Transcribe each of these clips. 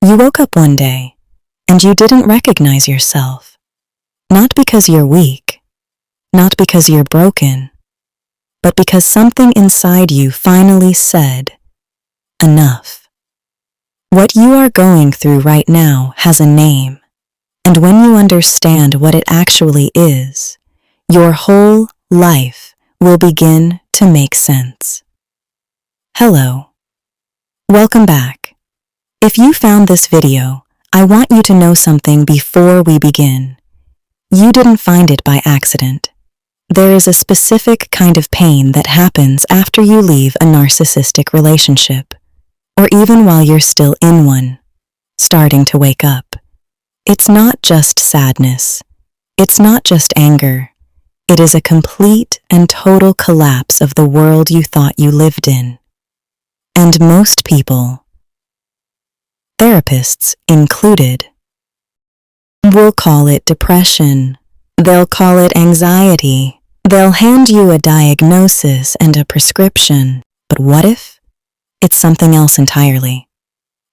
You woke up one day and you didn't recognize yourself. Not because you're weak, not because you're broken, but because something inside you finally said, enough. What you are going through right now has a name, and when you understand what it actually is, your whole life will begin to make sense. Hello. Welcome back. If you found this video, I want you to know something before we begin. You didn't find it by accident. There is a specific kind of pain that happens after you leave a narcissistic relationship, or even while you're still in one, starting to wake up. It's not just sadness. It's not just anger. It is a complete and total collapse of the world you thought you lived in. And most people, therapists included, will call it depression. They'll call it anxiety. They'll hand you a diagnosis and a prescription. But what if it's something else entirely?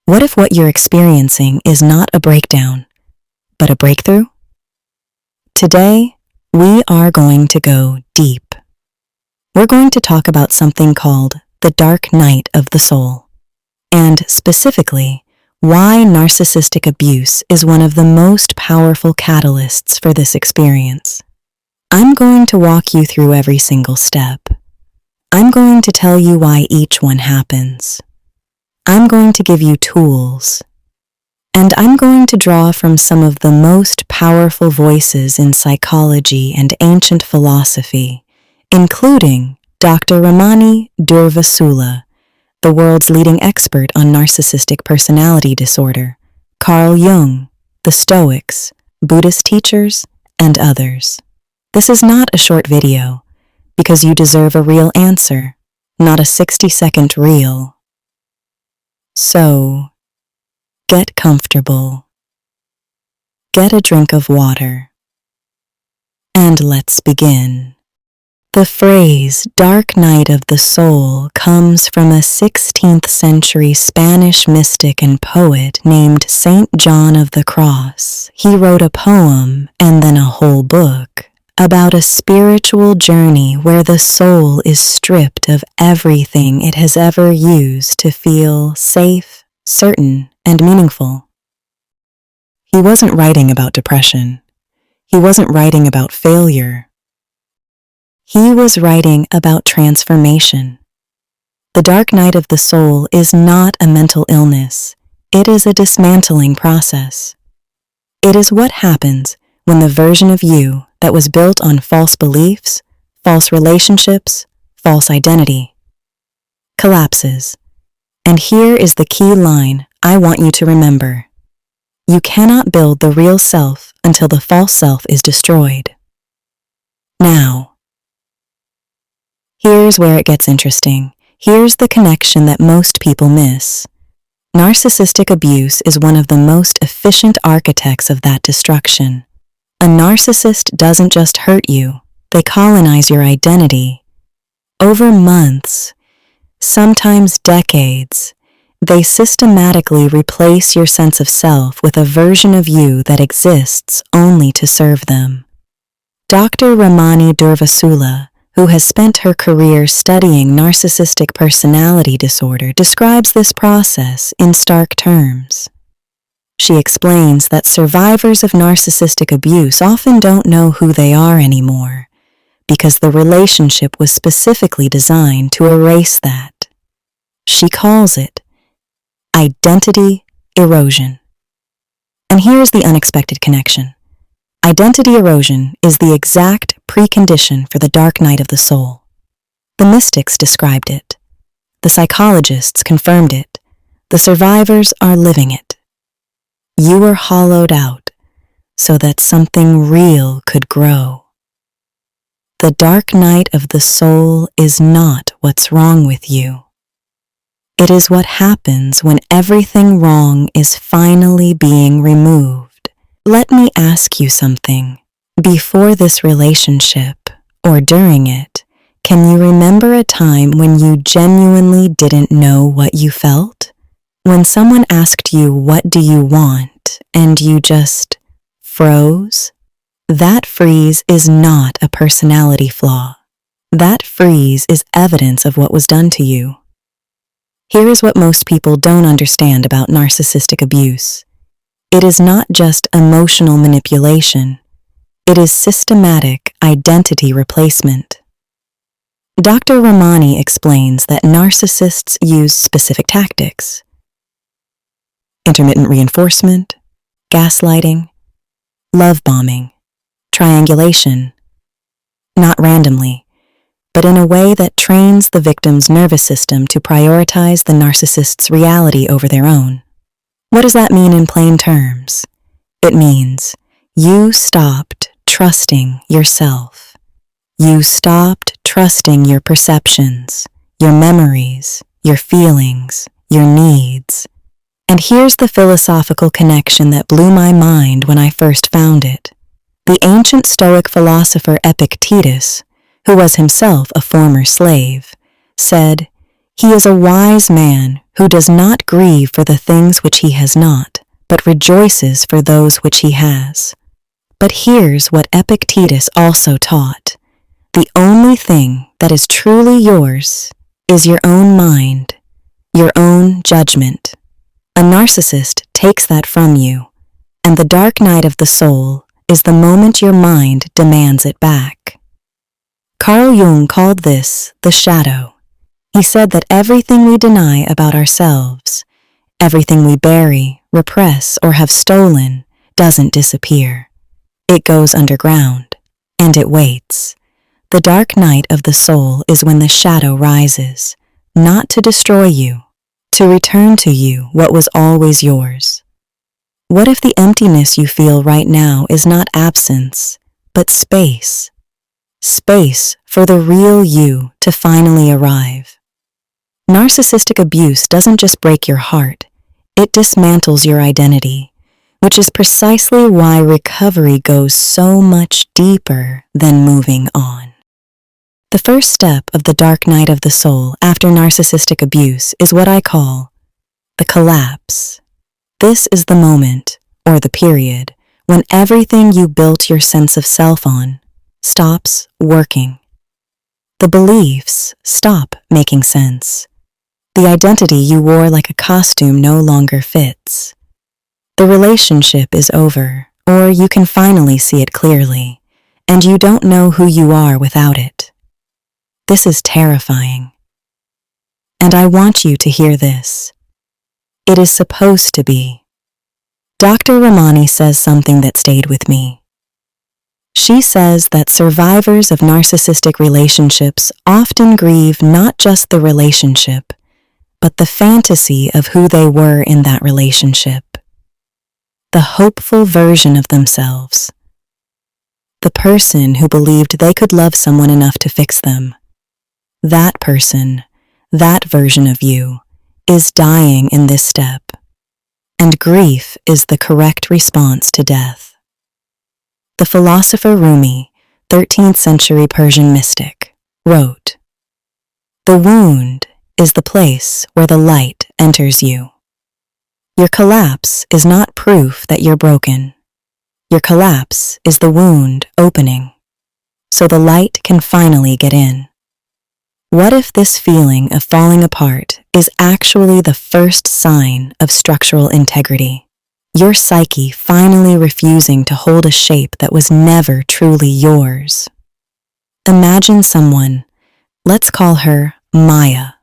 What if what you're experiencing is not a breakdown, but a breakthrough? Today, we are going to go deep. We're going to talk about something called the dark night of the soul, and specifically, why narcissistic abuse is one of the most powerful catalysts for this experience. I'm going to walk you through every single step. I'm going to tell you why each one happens. I'm going to give you tools. And I'm going to draw from some of the most powerful voices in psychology and ancient philosophy, including DrRamani, the world's leading expert on narcissistic personality disorder, Carl Jung, the Stoics, Buddhist teachers, and others. This is not a short video, because you deserve a real answer, not a 60-second reel. So, get comfortable. Get a drink of water. And let's begin. The phrase dark night of the soul comes from a 16th century Spanish mystic and poet named Saint John of the Cross. He wrote a poem and then a whole book about a spiritual journey where the soul is stripped of everything it has ever used to feel safe, certain, and meaningful. He wasn't writing about depression. He wasn't writing about failure. He was writing about transformation. The dark night of the soul is not a mental illness. It is a dismantling process. It is what happens when the version of you that was built on false beliefs, false relationships, false identity, collapses. And here is the key line I want you to remember. You cannot build the real self until the false self is destroyed. Now, here's where it gets interesting. Here's the connection that most people miss. Narcissistic abuse is one of the most efficient architects of that destruction. A narcissist doesn't just hurt you, they colonize your identity. Over months, sometimes decades, they systematically replace your sense of self with a version of you that exists only to serve them. DrRamani, who has spent her career studying narcissistic personality disorder, describes this process in stark terms. She explains that survivors of narcissistic abuse often don't know who they are anymore, because the relationship was specifically designed to erase that. She calls it identity erosion. And here's the unexpected connection. Identity erosion is the exact precondition for the dark night of the soul. The mystics described it. The psychologists confirmed it. The survivors are living it. You were hollowed out so that something real could grow. The dark night of the soul is not what's wrong with you. It is what happens when everything wrong is finally being removed. Let me ask you something. Before this relationship, or during it, can you remember a time when you genuinely didn't know what you felt? When someone asked you, "What do you want?" and you just froze, that freeze is not a personality flaw. That freeze is evidence of what was done to you. Here is what most people don't understand about narcissistic abuse. It is not just emotional manipulation. It is systematic identity replacement. DrRamani explains that narcissists use specific tactics: intermittent reinforcement, gaslighting, love bombing, triangulation, not randomly, but in a way that trains the victim's nervous system to prioritize the narcissist's reality over their own. What does that mean in plain terms? It means you stopped trusting yourself. You stopped trusting your perceptions, your memories, your feelings, your needs. And here's the philosophical connection that blew my mind when I first found it. The ancient Stoic philosopher Epictetus, who was himself a former slave, said, "He is a wise man who does not grieve for the things which he has not, but rejoices for those which he has." But here's what Epictetus also taught. The only thing that is truly yours is your own mind, your own judgment. A narcissist takes that from you, and the dark night of the soul is the moment your mind demands it back. Carl Jung called this the shadow. He said that everything we deny about ourselves, everything we bury, repress, or have stolen, doesn't disappear. It goes underground, and it waits. The dark night of the soul is when the shadow rises, not to destroy you, to return to you what was always yours. What if the emptiness you feel right now is not absence, but space? Space for the real you to finally arrive. Narcissistic abuse doesn't just break your heart, it dismantles your identity, which is precisely why recovery goes so much deeper than moving on. The first step of the dark night of the soul after narcissistic abuse is what I call the collapse. This is the moment, or the period, when everything you built your sense of self on stops working. The beliefs stop making sense. The identity you wore like a costume no longer fits. The relationship is over, or you can finally see it clearly, and you don't know who you are without it. This is terrifying. And I want you to hear this. It is supposed to be. DrRamani says something that stayed with me. She says that survivors of narcissistic relationships often grieve not just the relationship, but the fantasy of who they were in that relationship. The hopeful version of themselves. The person who believed they could love someone enough to fix them. That person, that version of you, is dying in this step. And grief is the correct response to death. The philosopher Rumi, 13th century Persian mystic, wrote, "The wound is the place where the light enters you." Your collapse is not proof that you're broken. Your collapse is the wound opening, so the light can finally get in. What if this feeling of falling apart is actually the first sign of structural integrity? Your psyche finally refusing to hold a shape that was never truly yours. Imagine someone, let's call her Maya.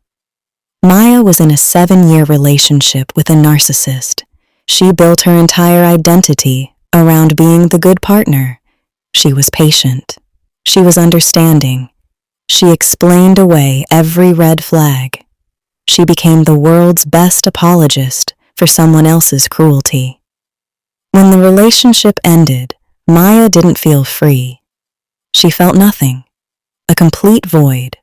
Maya was in a 7-year relationship with a narcissist. She built her entire identity around being the good partner. She was patient. She was understanding. She explained away every red flag. She became the world's best apologist for someone else's cruelty. When the relationship ended, Maya didn't feel free. She felt nothing, a complete void.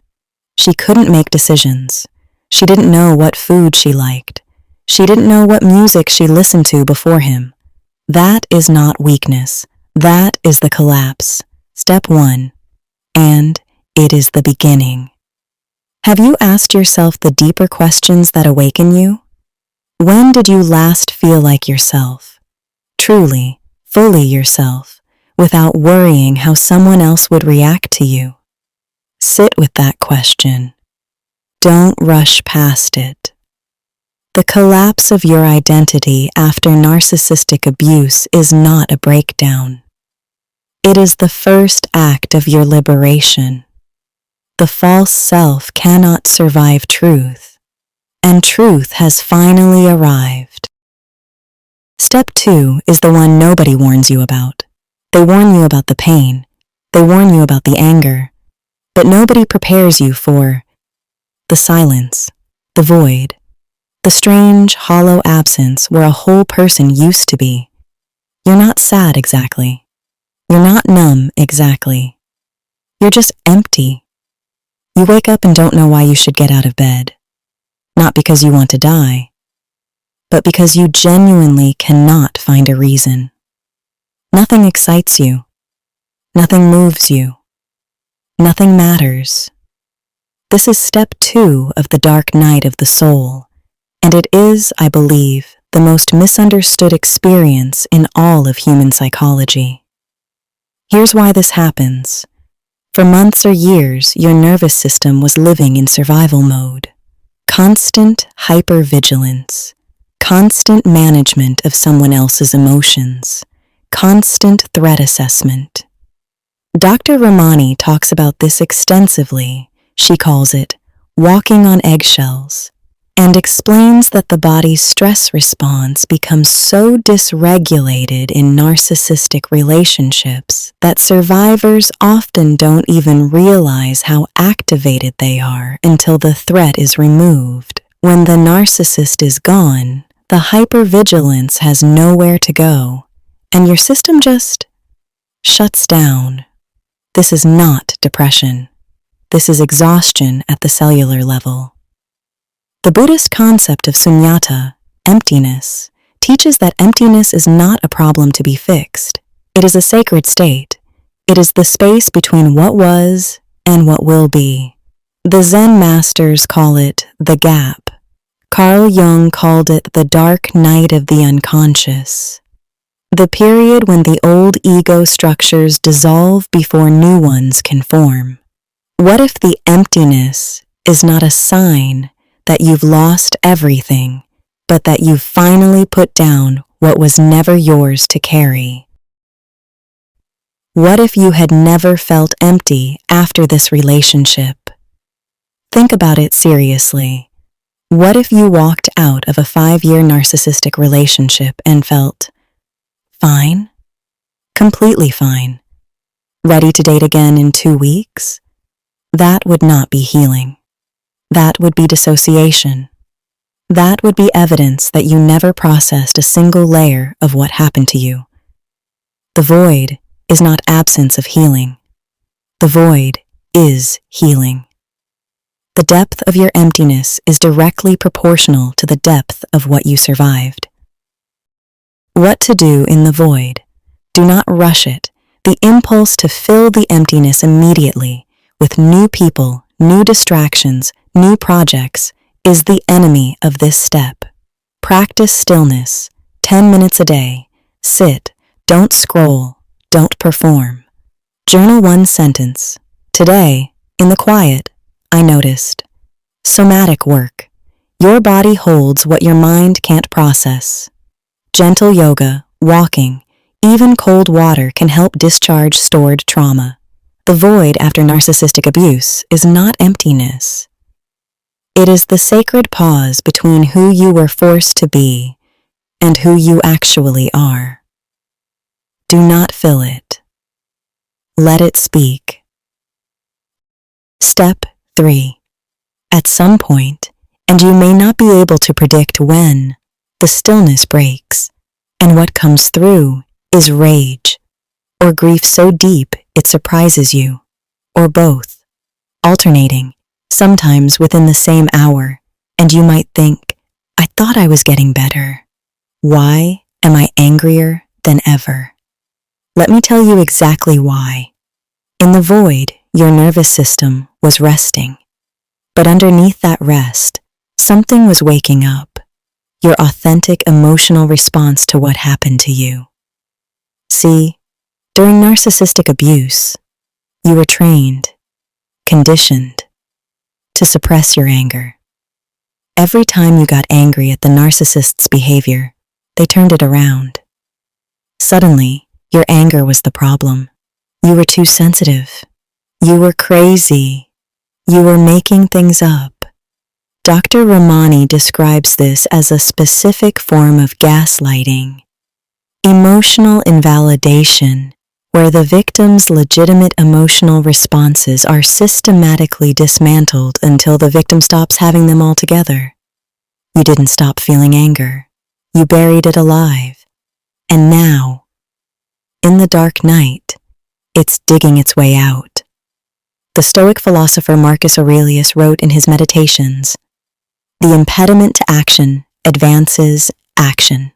She couldn't make decisions. She didn't know what food she liked. She didn't know what music she listened to before him. That is not weakness. That is the collapse. Step 1. And it is the beginning. Have you asked yourself the deeper questions that awaken you? When did you last feel like yourself? Truly, fully yourself, without worrying how someone else would react to you? Sit with that question. Don't rush past it. The collapse of your identity after narcissistic abuse is not a breakdown. It is the first act of your liberation. The false self cannot survive truth, and truth has finally arrived. Step 2 is the one nobody warns you about. They warn you about the pain. They warn you about the anger. But nobody prepares you for the silence, the void, the strange, hollow absence where a whole person used to be. You're not sad exactly. You're not numb exactly. You're just empty. You wake up and don't know why you should get out of bed. Not because you want to die, but because you genuinely cannot find a reason. Nothing excites you. Nothing moves you. Nothing matters. This is step 2 of the dark night of the soul, and it is, I believe, the most misunderstood experience in all of human psychology. Here's why this happens. For months or years, your nervous system was living in survival mode. Constant hypervigilance, constant management of someone else's emotions, constant threat assessment. DrRamani talks about this extensively. She calls it walking on eggshells, and explains that the body's stress response becomes so dysregulated in narcissistic relationships that survivors often don't even realize how activated they are until the threat is removed. When the narcissist is gone, the hypervigilance has nowhere to go, and your system just shuts down. This is not depression. This is exhaustion at the cellular level. The Buddhist concept of sunyata, emptiness, teaches that emptiness is not a problem to be fixed. It is a sacred state. It is the space between what was and what will be. The Zen masters call it the gap. Carl Jung called it the dark night of the unconscious. The period when the old ego structures dissolve before new ones can form. What if the emptiness is not a sign that you've lost everything, but that you've finally put down what was never yours to carry? What if you had never felt empty after this relationship? Think about it seriously. What if you walked out of a 5-year narcissistic relationship and felt fine? Completely fine. Ready to date again in 2 weeks? That would not be healing. That would be dissociation. That would be evidence that you never processed a single layer of what happened to you. The void is not absence of healing. The void is healing. The depth of your emptiness is directly proportional to the depth of what you survived. What to do in the void? Do not rush it. The impulse to fill the emptiness immediately with new people, new distractions, new projects is the enemy of this step. Practice stillness, 10 minutes a day. Sit, don't scroll, don't perform. Journal 1 sentence. Today, in the quiet, I noticed. Somatic work. Your body holds what your mind can't process. Gentle yoga, walking, even cold water can help discharge stored trauma. The void after narcissistic abuse is not emptiness. It is the sacred pause between who you were forced to be and who you actually are. Do not fill it. Let it speak. Step 3. At some point, and you may not be able to predict when, the stillness breaks, and what comes through is rage, or grief so deep it surprises you, or both, alternating, sometimes within the same hour, and you might think, I thought I was getting better. Why am I angrier than ever? Let me tell you exactly why. In the void, your nervous system was resting, but underneath that rest, something was waking up. your authentic emotional response to what happened to you. See, during narcissistic abuse, you were trained, conditioned, to suppress your anger. Every time you got angry at the narcissist's behavior, they turned it around. Suddenly, your anger was the problem. You were too sensitive. You were crazy. You were making things up. DrRamani describes this as a specific form of gaslighting, emotional invalidation, where the victim's legitimate emotional responses are systematically dismantled until the victim stops having them altogether. You didn't stop feeling anger. You buried it alive. And now, in the dark night, it's digging its way out. The Stoic philosopher Marcus Aurelius wrote in his Meditations, "The impediment to action advances action.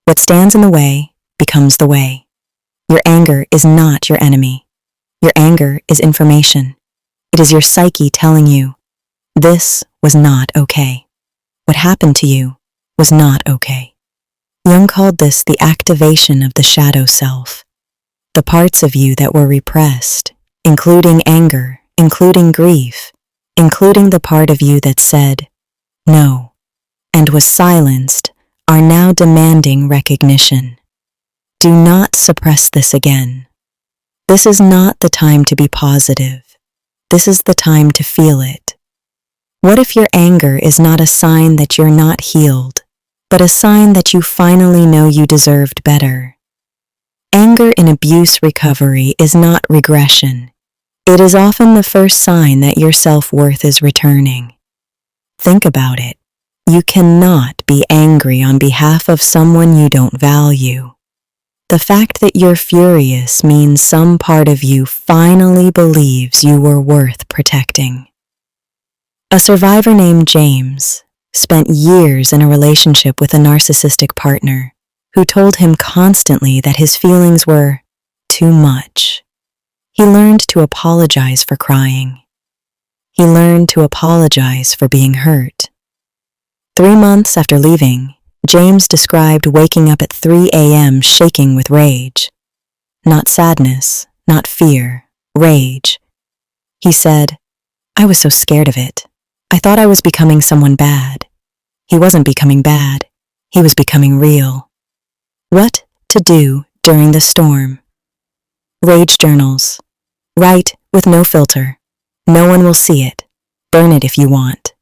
What stands in the way becomes the way." Your anger is not your enemy. Your anger is information. It is your psyche telling you, this was not okay. What happened to you was not okay. Jung called this the activation of the shadow self, the parts of you that were repressed, including anger, including grief, including the part of you that said, no, and was silenced, are now demanding recognition. Do not suppress this again. This is not the time to be positive. This is the time to feel it. What if your anger is not a sign that you're not healed, but a sign that you finally know you deserved better? Anger in abuse recovery is not regression. It is often the first sign that your self-worth is returning. Think about it. You cannot be angry on behalf of someone you don't value. The fact that you're furious means some part of you finally believes you were worth protecting. A survivor named James spent years in a relationship with a narcissistic partner who told him constantly that his feelings were too much. He learned to apologize for crying. He learned to apologize for being hurt. 3 months after leaving, James described waking up at 3 a.m. shaking with rage. Not sadness, not fear, rage. He said, "I was so scared of it. I thought I was becoming someone bad." He wasn't becoming bad. He was becoming real. What to do during the storm? Rage journals. Write with no filter. No one will see it. Burn it if you want.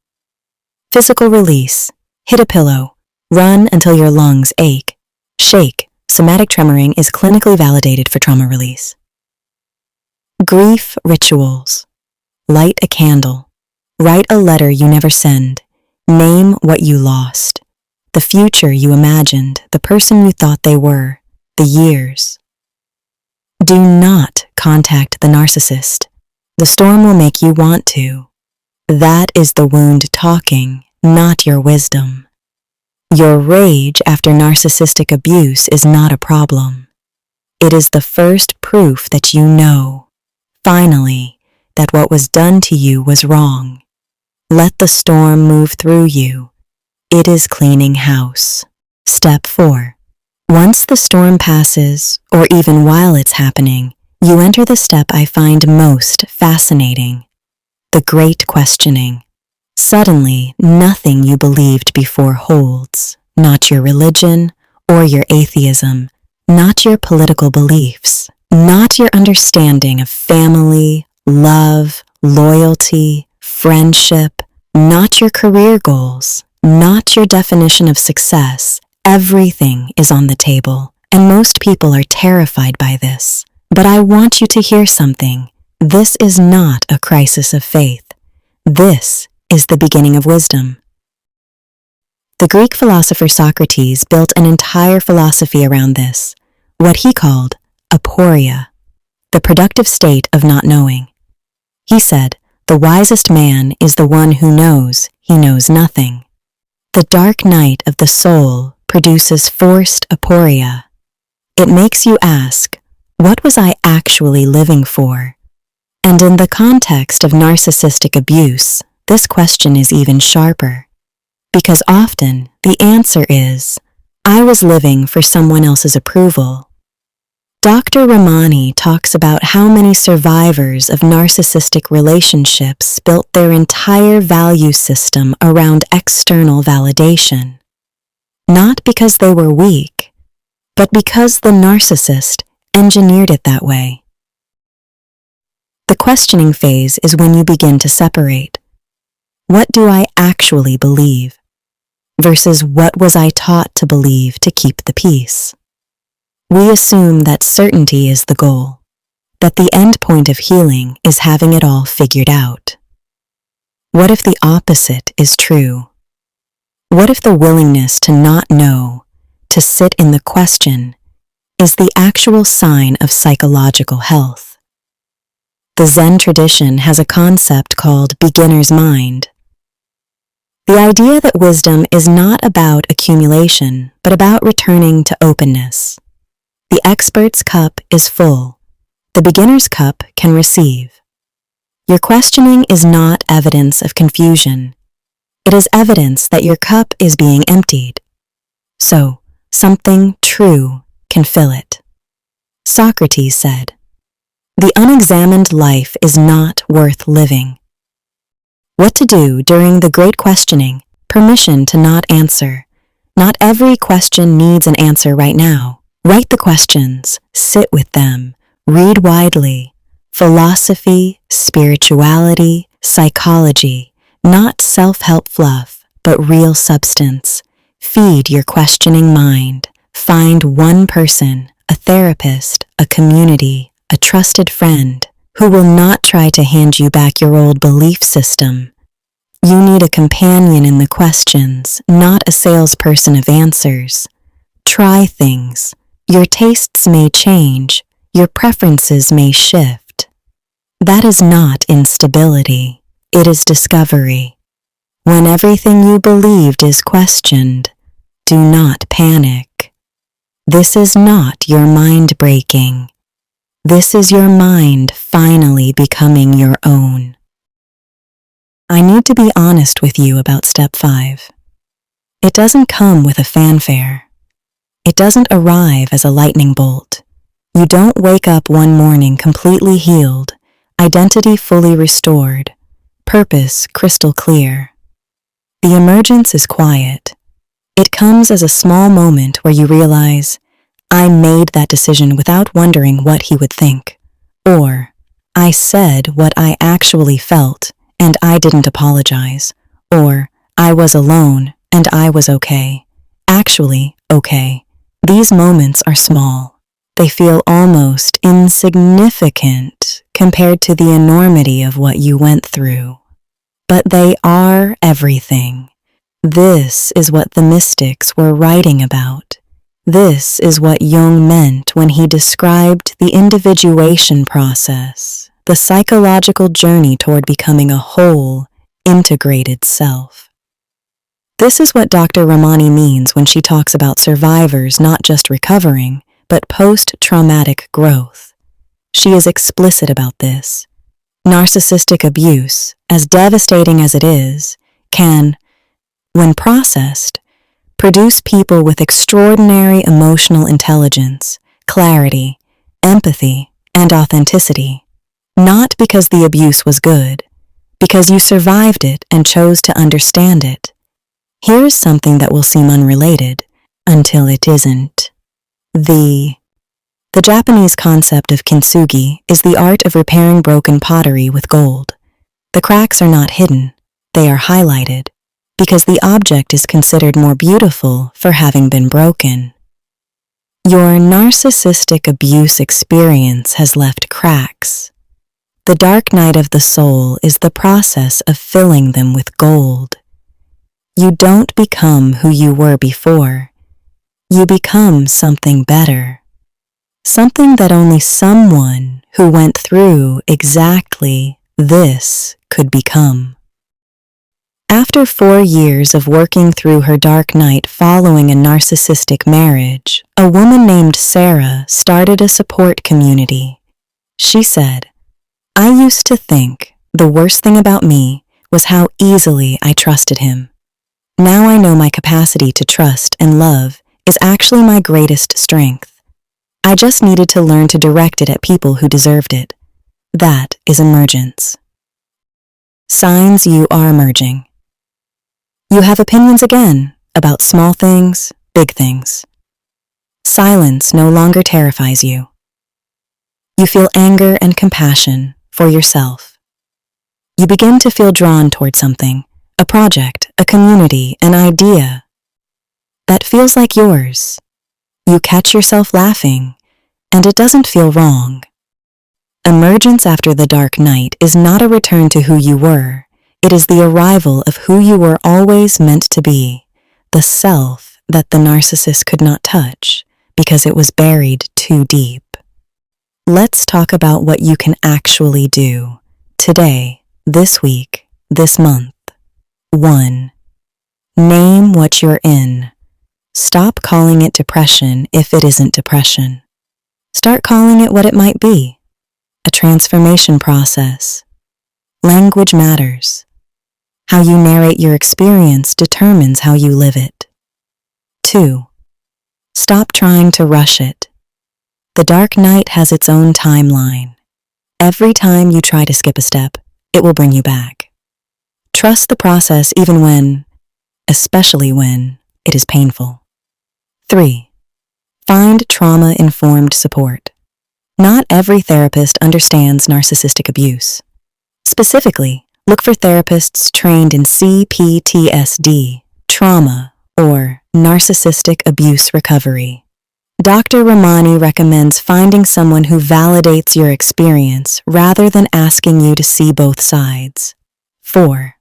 Physical release. Hit a pillow. Run until your lungs ache. Shake. Somatic tremoring is clinically validated for trauma release. Grief rituals. Light a candle. Write a letter you never send. Name what you lost. The future you imagined, the person you thought they were, the years. Do not contact the narcissist. The storm will make you want to. That is the wound talking, not your wisdom. Your rage after narcissistic abuse is not a problem. It is the first proof that you know, finally, that what was done to you was wrong. Let the storm move through you. It is cleaning house. Step 4. Once the storm passes, or even while it's happening, you enter the step I find most fascinating, the great questioning. Suddenly, nothing you believed before holds, not your religion or your atheism, not your political beliefs, not your understanding of family, love, loyalty, friendship, not your career goals, not your definition of success. Everything is on the table, and most people are terrified by this. But I want you to hear something. This is not a crisis of faith. This is the beginning of wisdom. The Greek philosopher Socrates built an entire philosophy around this, what he called aporia, the productive state of not knowing. He said, the wisest man is the one who knows he knows nothing. The dark night of the soul produces forced aporia. It makes you ask, what was I actually living for? And in the context of narcissistic abuse, this question is even sharper. Because often the answer is, I was living for someone else's approval. DrRamani talks about how many survivors of narcissistic relationships built their entire value system around external validation. Not because they were weak, but because the narcissist engineered it that way. The questioning phase is when you begin to separate. What do I actually believe? Versus what was I taught to believe to keep the peace? We assume that certainty is the goal, that the end point of healing is having it all figured out. What if the opposite is true? What if the willingness to not know, to sit in the question, is the actual sign of psychological health? The Zen tradition has a concept called beginner's mind. The idea that wisdom is not about accumulation, but about returning to openness. The expert's cup is full. The beginner's cup can receive. Your questioning is not evidence of confusion. It is evidence that your cup is being emptied. So, something true can fill it. Socrates said, "The unexamined life is not worth living." What to do during the great questioning, permission to not answer. Not every question needs an answer right now. Write the questions, sit with them, read widely. Philosophy, spirituality, psychology, not self-help fluff, but real substance. Feed your questioning mind. Find one person, a therapist, a community, a trusted friend, who will not try to hand you back your old belief system. You need a companion in the questions, not a salesperson of answers. Try things. Your tastes may change. Your preferences may shift. That is not instability. It is discovery. When everything you believed is questioned, do not panic. This is not your mind breaking. This is your mind finally becoming your own. I need to be honest with you about step 5. It doesn't come with a fanfare. It doesn't arrive as a lightning bolt. You don't wake up one morning completely healed, identity fully restored, purpose crystal clear. The emergence is quiet. It comes as a small moment where you realize, I made that decision without wondering what he would think. Or, I said what I actually felt and I didn't apologize. Or, I was alone and I was okay. Actually, okay. These moments are small. They feel almost insignificant compared to the enormity of what you went through. But they are everything. This is what the mystics were writing about. This is what Jung meant when he described the individuation process, the psychological journey toward becoming a whole, integrated self. This is what DrRamani means when she talks about survivors not just recovering, but post-traumatic growth. She is explicit about this. Narcissistic abuse, as devastating as it is, can, when processed, produce people with extraordinary emotional intelligence, clarity, empathy, and authenticity. Not because the abuse was good, because you survived it and chose to understand it. Here's something that will seem unrelated until it isn't. The Japanese concept of kintsugi is the art of repairing broken pottery with gold. The cracks are not hidden, they are highlighted, because the object is considered more beautiful for having been broken. Your narcissistic abuse experience has left cracks. The dark night of the soul is the process of filling them with gold. You don't become who you were before. You become something better. Something that only someone who went through exactly this could become. After 4 years of working through her dark night following a narcissistic marriage, a woman named Sarah started a support community. She said, I used to think the worst thing about me was how easily I trusted him. Now I know my capacity to trust and love is actually my greatest strength. I just needed to learn to direct it at people who deserved it. That is emergence. Signs you are emerging. You have opinions again about small things, big things. Silence no longer terrifies you. You feel anger and compassion for yourself. You begin to feel drawn toward something, a project, a community, an idea that feels like yours. You catch yourself laughing, and it doesn't feel wrong. Emergence after the dark night is not a return to who you were. It is the arrival of who you were always meant to be, the self that the narcissist could not touch because it was buried too deep. Let's talk about what you can actually do today, this week, this month. 1. Name what you're in. Stop calling it depression if it isn't depression. Start calling it what it might be. A transformation process. Language matters. How you narrate your experience determines how you live it. 2. Stop trying to rush it. The dark night has its own timeline. Every time you try to skip a step, it will bring you back. Trust the process even when, especially when, it is painful. 3. Find trauma-informed support. Not every therapist understands narcissistic abuse. Specifically, look for therapists trained in CPTSD, trauma, or narcissistic abuse recovery. DrRamani recommends finding someone who validates your experience rather than asking you to see both sides. 4.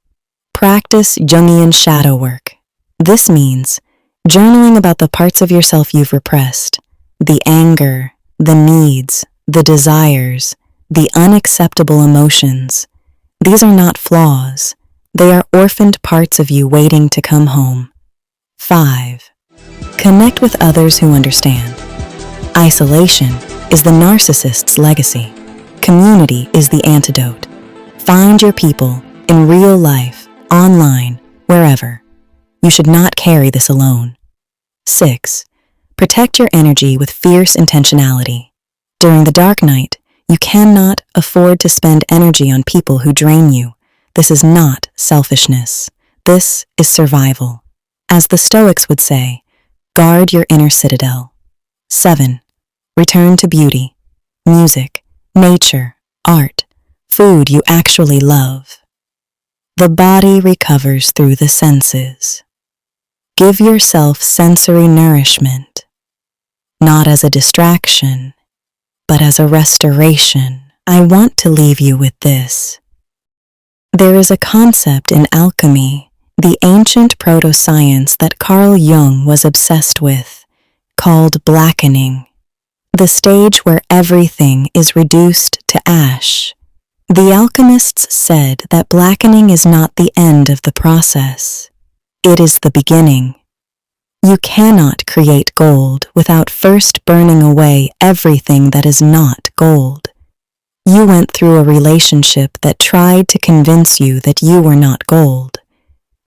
Practice Jungian ShadowWork. This means journaling about the parts of yourself you've repressed, the anger, the needs, the desires, the unacceptable emotions. These are not flaws. They are orphaned parts of you waiting to come home. 5. Connect with others who understand. Isolation is the narcissist's legacy. Community is the antidote. Find your people in real life, online, wherever. You should not carry this alone. 6. Protect your energy with fierce intentionality. During the dark night, you cannot afford to spend energy on people who drain you. This is not selfishness. This is survival. As the Stoics would say, guard your inner citadel. 7. Return to beauty, music, nature, art, food you actually love. The body recovers through the senses. Give yourself sensory nourishment, not as a distraction, but as a restoration. I want to leave you with this. There is a concept in alchemy, the ancient proto-science that Carl Jung was obsessed with, called blackening, the stage where everything is reduced to ash. The alchemists said that blackening is not the end of the process. It is the beginning. You cannot create gold without first burning away everything that is not gold. You went through a relationship that tried to convince you that you were not gold.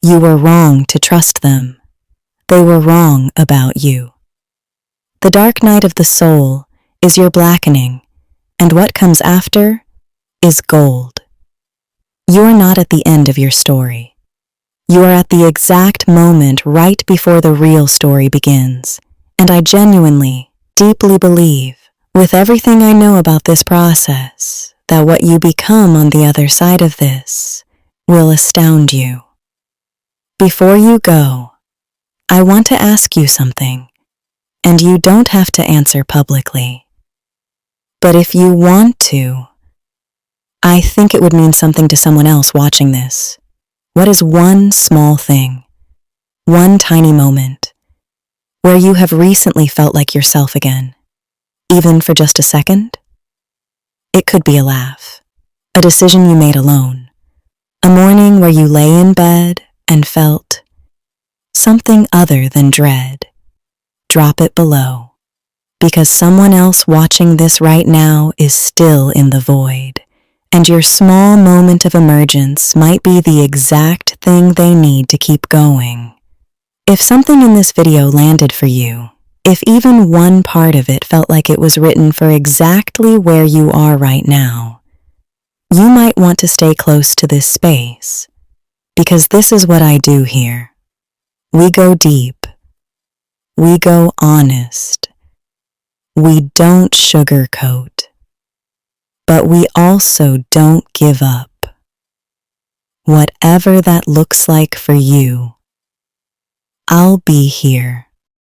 You were wrong to trust them. They were wrong about you. The dark night of the soul is your blackening, and what comes after is gold. You are not at the end of your story. You are at the exact moment right before the real story begins, and I genuinely, deeply believe, with everything I know about this process, that what you become on the other side of this will astound you. Before you go, I want to ask you something, and you don't have to answer publicly. But if you want to, I think it would mean something to someone else watching this. What is one small thing, one tiny moment, where you have recently felt like yourself again, even for just a second? It could be a laugh, a decision you made alone, a morning where you lay in bed and felt something other than dread. Drop it below, because someone else watching this right now is still in the void, and your small moment of emergence might be the exact thing they need to keep going. If something in this video landed for you, if even one part of it felt like it was written for exactly where you are right now, you might want to stay close to this space, because this is what I do here. We go deep. We go honest. We don't sugarcoat. But we also don't give up. Whatever that looks like for you, I'll be here.